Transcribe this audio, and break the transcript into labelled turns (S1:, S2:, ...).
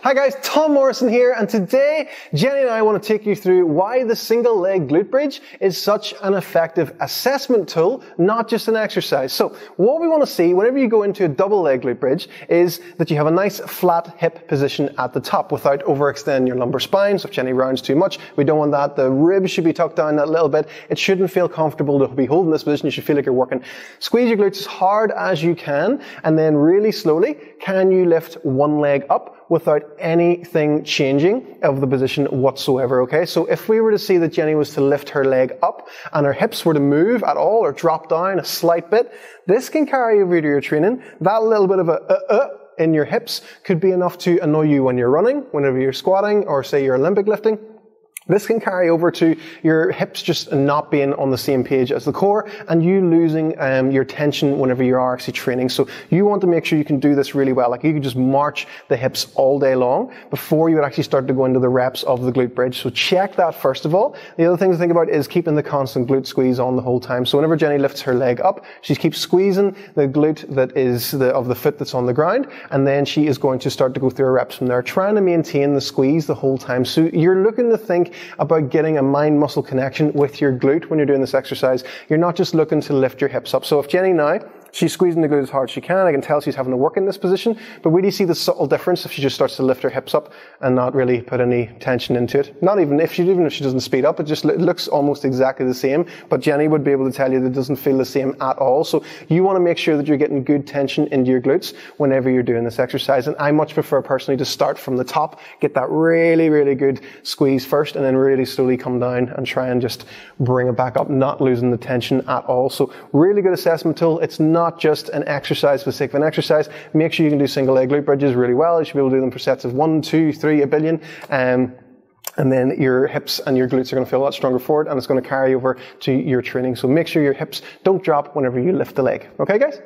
S1: Hi guys, Tom Morrison here, and today Jenny and I want to take you through why the single leg glute bridge is such an effective assessment tool, not just an exercise. So what we want to see whenever you go into a double leg glute bridge is that you have a nice flat hip position at the top without overextending your lumbar spine. So if Jenny rounds too much, we don't want that. The ribs should be tucked down a little bit. It shouldn't feel comfortable to be holding this position. You should feel like you're working. Squeeze your glutes as hard as you can, and then really slowly, can you lift one leg up without anything changing of the position whatsoever, okay? So if we were to see that Jenny was to lift her leg up and her hips were to move at all or drop down a slight bit, this can carry over to your training. That little bit of a in your hips could be enough to annoy you when you're running, whenever you're squatting, or say you're Olympic lifting. This can carry over to your hips just not being on the same page as the core and you losing your tension whenever you are actually training. So you want to make sure you can do this really well. Like you can just march the hips all day long before you would actually start to go into the reps of the glute bridge. So check that first of all. The other thing to think about is keeping the constant glute squeeze on the whole time. So whenever Jenny lifts her leg up, she keeps squeezing the glute that is of the foot that's on the ground, and then she is going to start to go through her reps from there, trying to maintain the squeeze the whole time. So you're looking to think about getting a mind-muscle connection with your glute when you're doing this exercise. You're not just looking to lift your hips up. So if Jenny now, she's squeezing the glute as hard as she can, I can tell she's having to work in this position, but we do see the subtle difference if she just starts to lift her hips up and not really put any tension into it. Not even if she doesn't speed up, it looks almost exactly the same, but Jenny would be able to tell you that it doesn't feel the same at all. So you want to make sure that you're getting good tension into your glutes whenever you're doing this exercise. And I much prefer personally to start from the top, get that really, really good squeeze first, and then really slowly come down and try and just bring it back up, not losing the tension at all. So really good assessment tool. It's not just an exercise for the sake of an exercise. Make sure you can do single leg glute bridges really well. You should be able to do them for sets of 1, 2, 3, a billion. And then your hips and your glutes are going to feel a lot stronger for it, and it's going to carry over to your training. So make sure your hips don't drop whenever you lift the leg. Okay, guys?